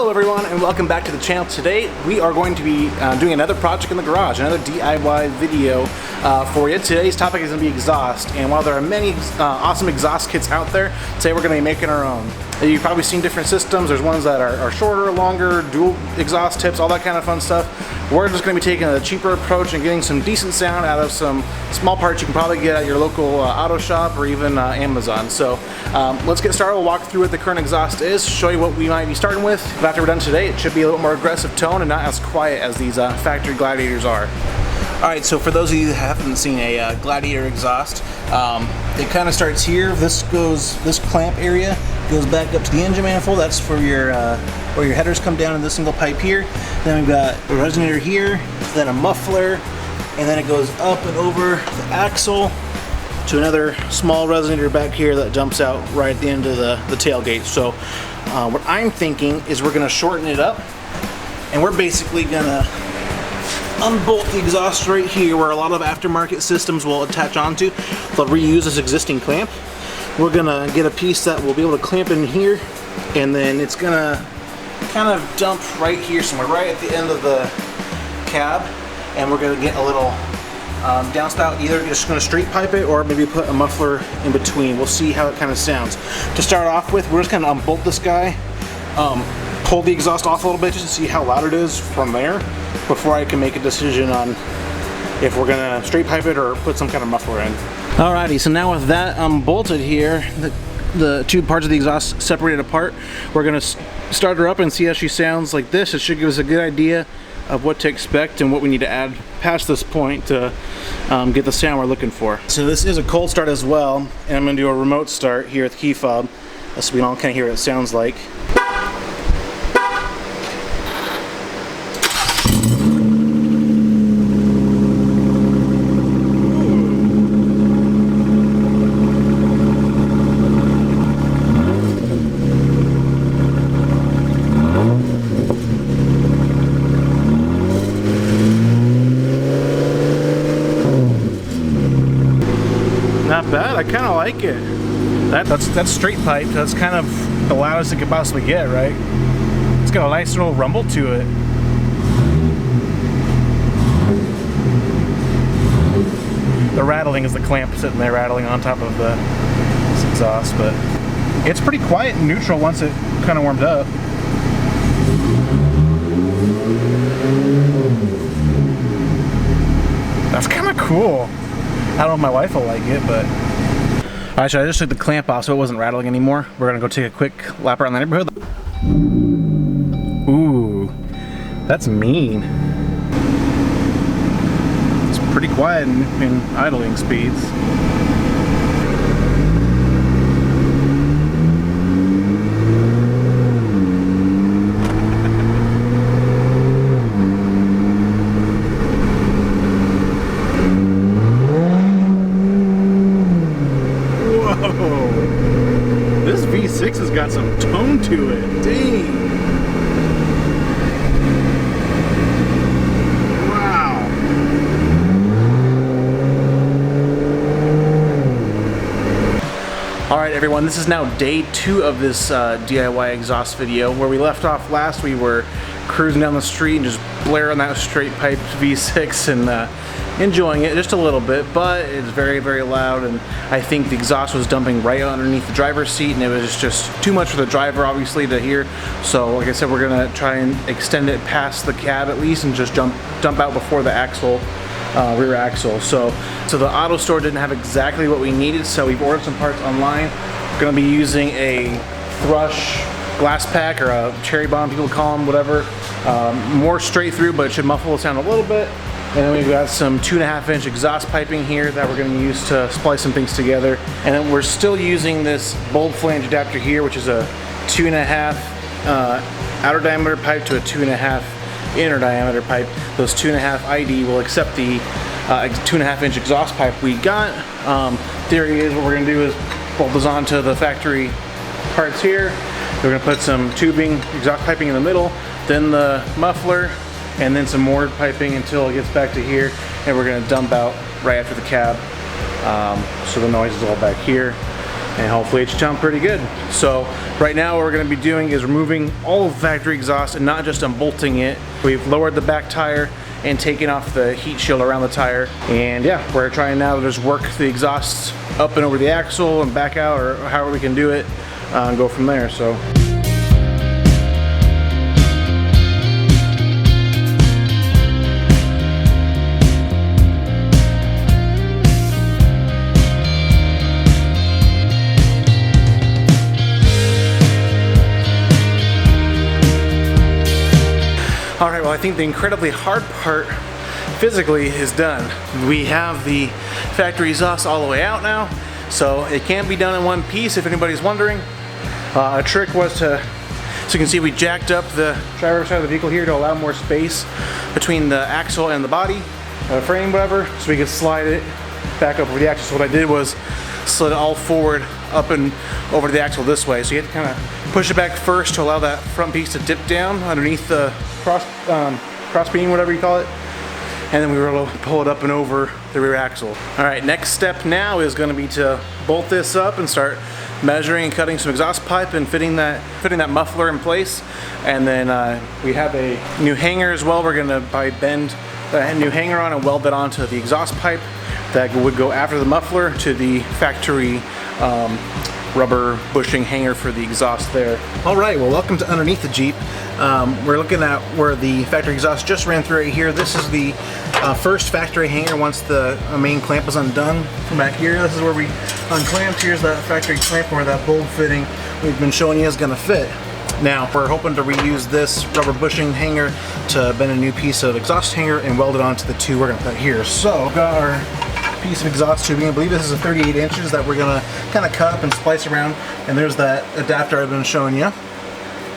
Hello everyone and welcome back to the channel. Today we are going to be doing another project in the garage, another DIY video for you. Today's topic is going to be exhaust, and while there are many awesome exhaust kits out there, today we're going to be making our own. You've probably seen different systems. There's ones that are shorter, longer, dual exhaust tips, all that kind of fun stuff. We're just going to be taking a cheaper approach and getting some decent sound out of some small parts you can probably get at your local auto shop or even Amazon. So let's get started. We'll walk through what the current exhaust is, show you what we might be starting with. But after we're done today, it should be a little more aggressive tone and not as quiet as these factory Gladiators are. Alright, so for those of you that haven't seen a Gladiator exhaust, it kind of starts here. This clamp area goes back up to the engine manifold. That's for your where your headers come down in this single pipe here. Then we've got a resonator here, then a muffler, and then it goes up and over the axle to another small resonator back here that dumps out right at the end of the tailgate. So what I'm thinking is we're going to shorten it up, and we're basically going to unbolt the exhaust right here where a lot of aftermarket systems will attach onto. They'll reuse this existing clamp. We're going to get a piece that will be able to clamp in here, and then it's going to kind of dump right here somewhere, right at the end of the cab, and we're going to get a little downspout. Either just going to straight pipe it or maybe put a muffler in between. We'll see how it kind of sounds. To start off with, we're just going to unbolt this guy, pull the exhaust off a little bit just to see how loud it is from there before I can make a decision on if we're going to straight pipe it or put some kind of muffler in. Alrighty, so now with that bolted here, the two parts of the exhaust separated apart, we're going to start her up and see how she sounds like this. It should give us a good idea of what to expect and what we need to add past this point to get the sound we're looking for. So this is a cold start as well, and I'm going to do a remote start here with the key fob so we can all kind of hear what it sounds like. Not bad. I kind of like it. That's straight pipe. That's kind of the loudest it could possibly get, right? It's got a nice little rumble to it. The rattling is the clamp sitting there rattling on top of this exhaust, but it's pretty quiet and neutral once it kind of warmed up. That's kind of cool. I don't know if my wife will like it, but... Alright, so I just took the clamp off so it wasn't rattling anymore. We're gonna go take a quick lap around the neighborhood. Ooh, that's mean. It's pretty quiet in idling speeds. This V6 has got some tone to it. Dang. Wow. Alright everyone, this is now day 2 of this DIY exhaust video. Where we left off last, we were cruising down the street and just blaring that straight pipe V6 and enjoying it just a little bit, but it's very, very loud, and I think the exhaust was dumping right underneath the driver's seat, and it was just too much for the driver obviously to hear. So like I said, we're gonna try and extend it past the cab at least and just dump out before the axle, rear axle. So the auto store didn't have exactly what we needed, so we've ordered some parts online. We're gonna be using a Thrush glass pack, or a cherry bomb, people call them, whatever. More straight through, but it should muffle the sound a little bit. And then we've got some 2.5-inch exhaust piping here that we're going to use to splice some things together. And then we're still using this bulb flange adapter here, which is a 2.5 outer diameter pipe to a 2.5 inner diameter pipe. Those 2.5 ID will accept the 2.5-inch exhaust pipe we got. Theory is what we're going to do is bolt those onto the factory parts here. We're going to put some tubing, exhaust piping in the middle, then the muffler, and then some more piping until it gets back to here, and we're going to dump out right after the cab, so the noise is all back here. and hopefully it should sound pretty good. So right now what we're going to be doing is removing all of the factory exhaust and not just unbolting it. We've lowered the back tire and taken off the heat shield around the tire, and yeah, we're trying now to just work the exhaust up and over the axle and back out, or however we can do it, and go from there. So alright, well I think the incredibly hard part physically is done. We have the factory exhaust all the way out now, so it can't be done in one piece if anybody's wondering. A trick was so you can see we jacked up the driver's side of the vehicle here to allow more space between the axle and the body, the frame, whatever, so we could slide it back up over the axle. So what I did was slid it all forward up and over the axle this way. So you have to kind of push it back first to allow that front piece to dip down underneath the cross beam, whatever you call it, and then we were able to pull it up and over the rear axle. All right, next step now is going to be to bolt this up and start measuring and cutting some exhaust pipe and fitting that muffler in place. And then we have a new hanger as well. We're going to probably bend a new hanger on and weld that onto the exhaust pipe that would go after the muffler to the factory rubber bushing hanger for the exhaust there. All right, well, welcome to underneath the Jeep. We're looking at where the factory exhaust just ran through right here. This is the first factory hanger once the main clamp is undone from back here. This is where we unclamped. Here's that factory clamp where that bolt fitting we've been showing you is going to fit. Now we're hoping to reuse this rubber bushing hanger to bend a new piece of exhaust hanger and weld it onto the two we're going to put here. So we've got our piece of exhaust tubing. I believe this is a 38 inches that we're going to kind of cut up and splice around, and there's that adapter I've been showing you.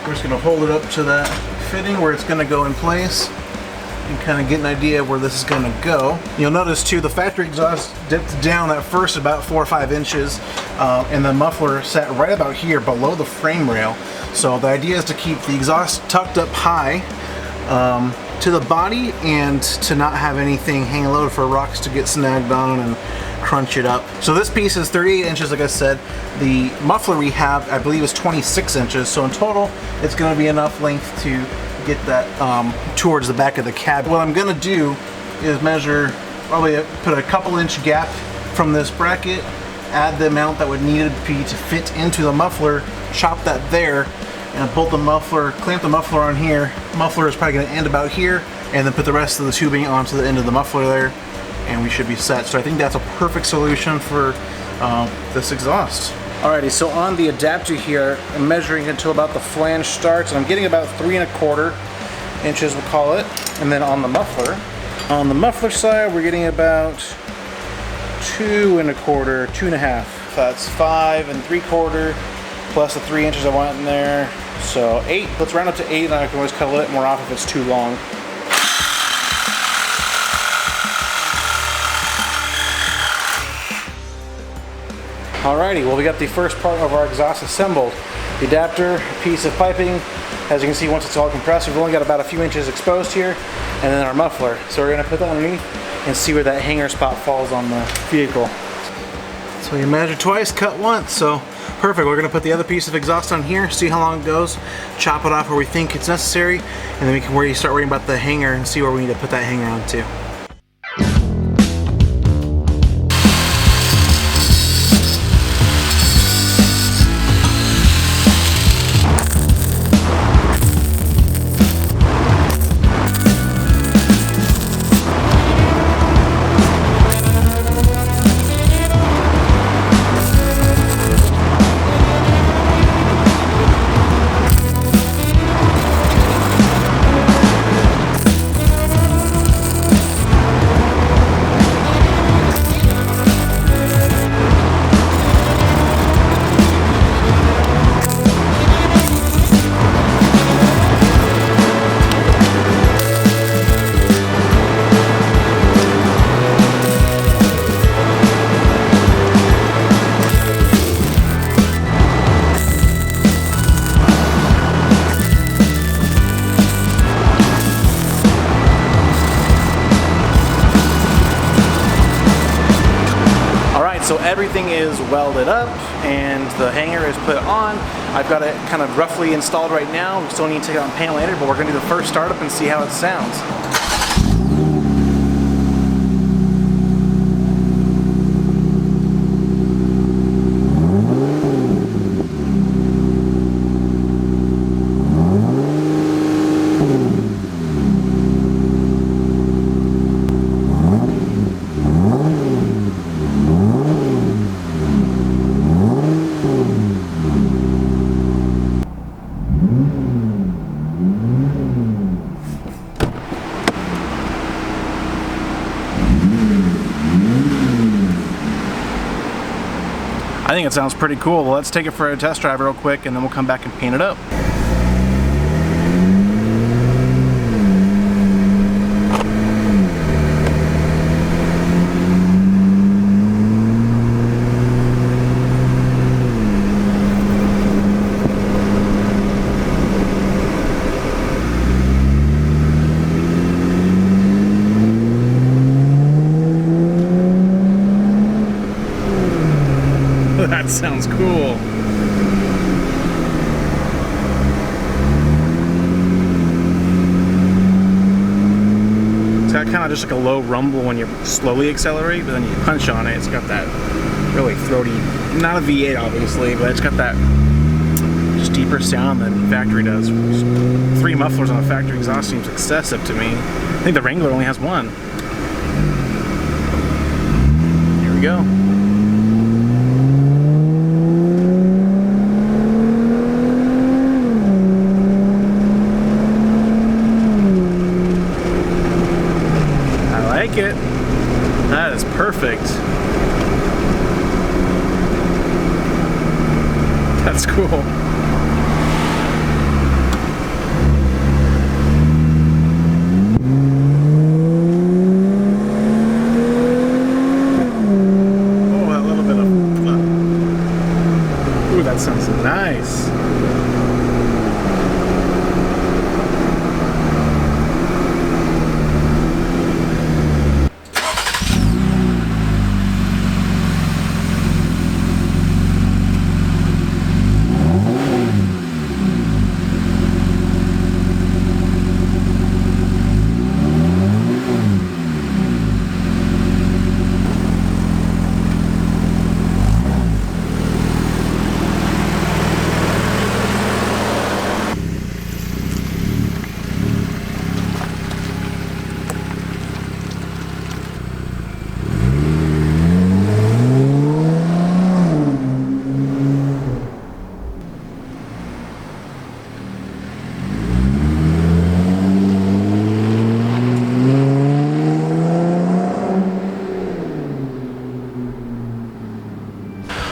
We're just going to hold it up to that fitting where it's going to go in place and kind of get an idea of where this is going to go. You'll notice too the factory exhaust dipped down at first about 4 or 5 inches, and the muffler sat right about here below the frame rail. So the idea is to keep the exhaust tucked up high to the body and to not have anything hanging low for rocks to get snagged on and crunch it up. So this piece is 38 inches, like I said. The muffler we have, I believe, is 26 inches. So in total, it's going to be enough length to get that towards the back of the cab. What I'm going to do is measure, probably put a couple inch gap from this bracket, add the amount that would need to be to fit into the muffler, chop that there, and bolt the muffler, clamp the muffler on here. Muffler is probably going to end about here, and then put the rest of the tubing onto the end of the muffler there, and we should be set. So I think that's a perfect solution for this exhaust. Alrighty, so on the adapter here, I'm measuring until about the flange starts, and I'm getting about 3 1/4 inches, we'll call it. And then on the muffler side, we're getting about 2 1/4, 2 1/2. That's 5 3/4 plus the 3 inches I want in there. So 8, let's round up to 8, and I can always cut a little bit more off if it's too long. Alrighty, well, we got the first part of our exhaust assembled. The adapter, piece of piping, as you can see, once it's all compressed, we've only got about a few inches exposed here, and then our muffler. So we're gonna put that underneath and see where that hanger spot falls on the vehicle. So you measure twice, cut once, so perfect. We're gonna put the other piece of exhaust on here, see how long it goes, chop it off where we think it's necessary, and then we can start worrying about the hanger and see where we need to put that hanger on too. everything is welded up and the hanger is put on. I've got it kind of roughly installed right now. We still need to take it on panel later, but we're going to do the first startup and see how it sounds. I think it sounds pretty cool. Well, let's take it for a test drive real quick and then we'll come back and paint it up. That sounds cool. It's got kind of just like a low rumble when you slowly accelerate, but then you punch on it. It's got that really throaty, not a V8 obviously, but it's got that just deeper sound than factory does. 3 mufflers on a factory exhaust seems excessive to me. I think the Wrangler only has 1. Here we go. It. That is perfect. That's cool. Oh, that little bit of... Ooh, that sounds nice.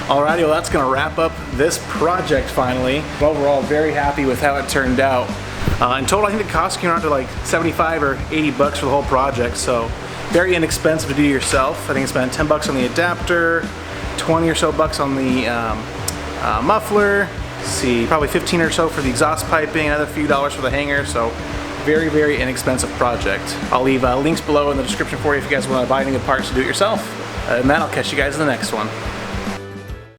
Alrighty, well that's going to wrap up this project finally. Overall, very happy with how it turned out. In total, I think the cost came around to like 75 or 80 bucks for the whole project, so very inexpensive to do yourself. I think I spent 10 bucks on the adapter, 20 or so bucks on the muffler, let's see, probably 15 or so for the exhaust piping, another few dollars for the hanger, so very, very inexpensive project. I'll leave links below in the description for you if you guys want to buy any of the parts to do it yourself. And then I'll catch you guys in the next one.